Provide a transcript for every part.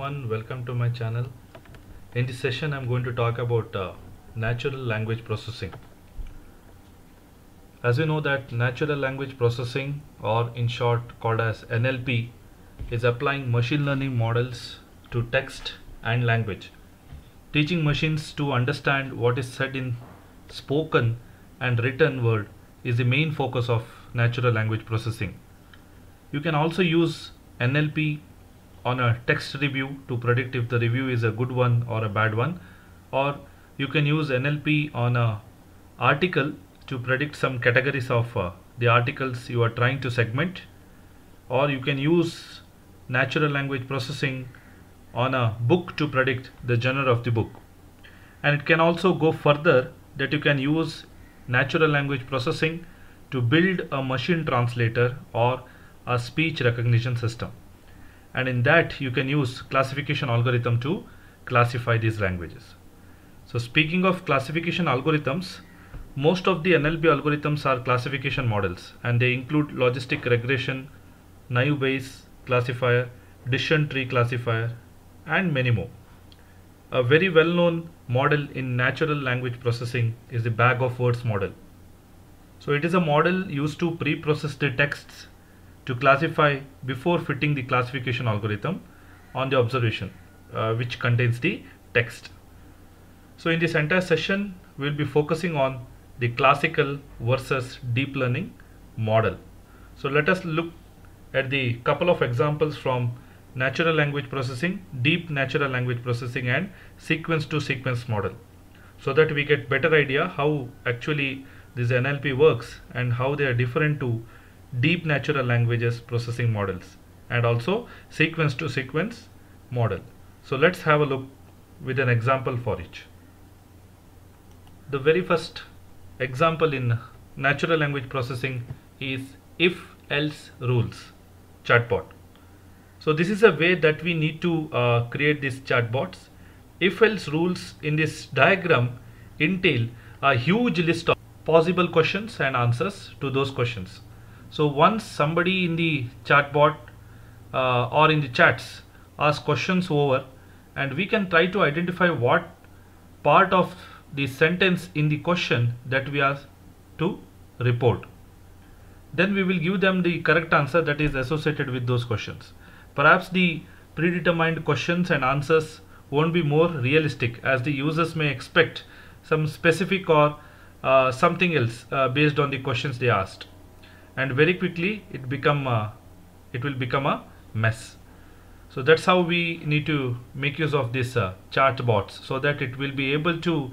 everyone, welcome to my channel. In this session I'm going to talk about natural language processing. As we know that natural language processing, or in short called as NLP, is applying machine learning models to text and language, teaching machines to understand what is said in spoken and written word is the main focus of natural language processing. You can also use NLP on a text review to predict if the review is a good one or a bad one, or you can use NLP on a article to predict some categories of the articles you are trying to segment, or you can use natural language processing on a book to predict the genre of the book. And it can also go further, that you can use natural language processing to build a machine translator or a speech recognition system, and in that you can use classification algorithm to classify these languages. So speaking of classification algorithms, most of the NLP algorithms are classification models, and they include logistic regression, naive Bayes classifier, decision tree classifier, and many more. A very well-known model in natural language processing is the bag of words model. So it is a model used to pre-process the texts to classify before fitting the classification algorithm on the observation which contains the text. So in this entire session we will be focusing on the classical versus deep learning model. So let us look at the couple of examples from natural language processing, deep natural language processing, and sequence to sequence model, so that we get better idea how actually this NLP works and how they are different to deep natural languages processing models and also sequence to sequence model. So let's have a look with an example for each. The very first example in natural language processing is if-else rules chatbot. So this is a way that we need to create these chatbots. If-else rules in this diagram entail a huge list of possible questions and answers to those questions. So once somebody in the chatbot or in the chats asks questions over, and we can try to identify what part of the sentence in the question that we are to report. Then we will give them the correct answer that is associated with those questions. Perhaps the predetermined questions and answers won't be more realistic, as the users may expect some specific or something else based on the questions they asked, and very quickly it will become a mess. So that's how we need to make use of this chat bots, so that it will be able to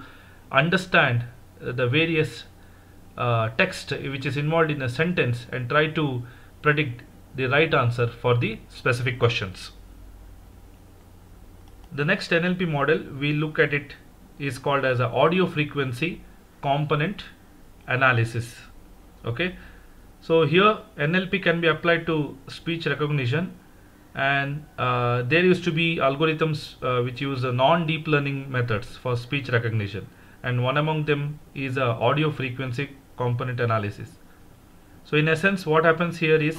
understand the various text which is involved in a sentence and try to predict the right answer for the specific questions. The next NLP model we look at it is called as a audio frequency component analysis. Okay, so here NLP can be applied to speech recognition, and there used to be algorithms which use non-deep learning methods for speech recognition, and one among them is audio frequency component analysis. So in essence what happens here is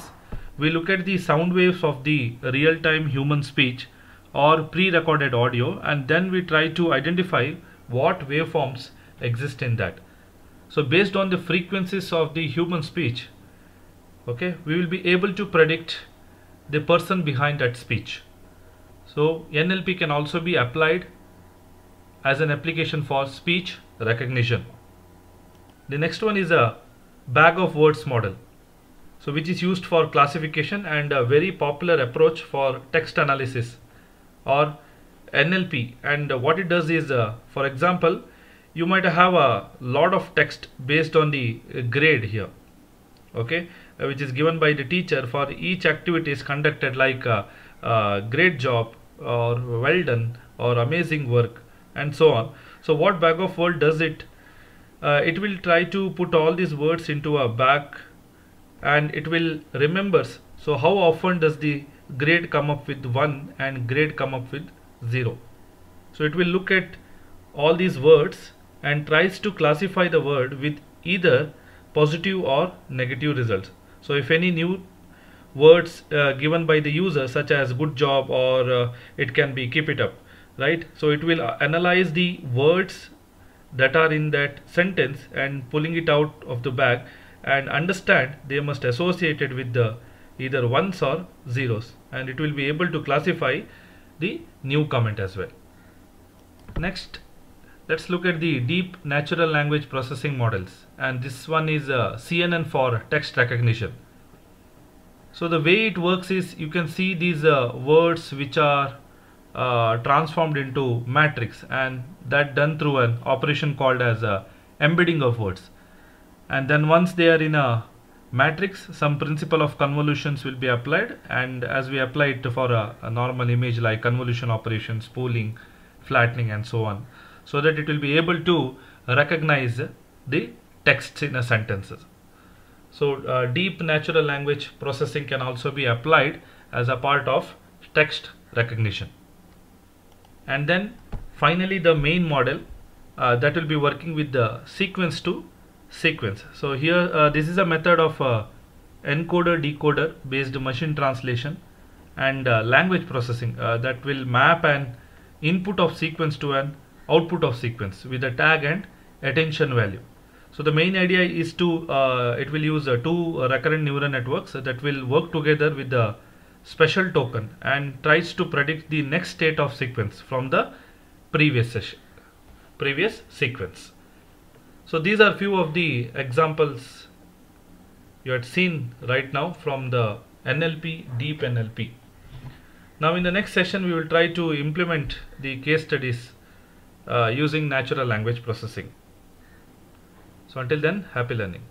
we look at the sound waves of the real-time human speech or pre-recorded audio, and then we try to identify what waveforms exist in that. So based on the frequencies of the human speech, okay, we will be able to predict the person behind that speech. So NLP can also be applied as an application for speech recognition. The next one is a bag of words model, so which is used for classification and a very popular approach for text analysis or NLP. And what it does is, for example, you might have a lot of text based on the grade here, okay, which is given by the teacher for each activity is conducted, like great job or well done or amazing work and so on. So what bag of word does it will try to put all these words into a bag, and it will remembers, so how often does the grade come up with 1 and grade come up with 0. So it will look at all these words and tries to classify the word with either positive or negative results. So if any new words given by the user, such as good job, or it can be keep it up, right? So it will analyze the words that are in that sentence and pulling it out of the bag and understand they must associated with the either ones or zeros, and it will be able to classify the new comment as well. Next, let's look at the deep natural language processing models, and this one is CNN for text recognition. So the way it works is, you can see these words which are transformed into matrix, and that done through an operation called as embedding of words. And then once they are in a matrix, some principle of convolutions will be applied, and as we apply it for a normal image like convolution operations, pooling, flattening, and so on, so that it will be able to recognize the text in a sentences. So deep natural language processing can also be applied as a part of text recognition. And then finally the main model that will be working with the sequence to sequence. So here this is a method of encoder decoder based machine translation and language processing that will map an input of sequence to an output of sequence with a tag and attention value. So the main idea is to it will use two recurrent neural networks that will work together with the special token and tries to predict the next state of sequence from the previous sequence. So these are few of the examples you had seen right now from the NLP, deep NLP. Now in the next session we will try to implement the case studies using natural language processing. So until then, happy learning.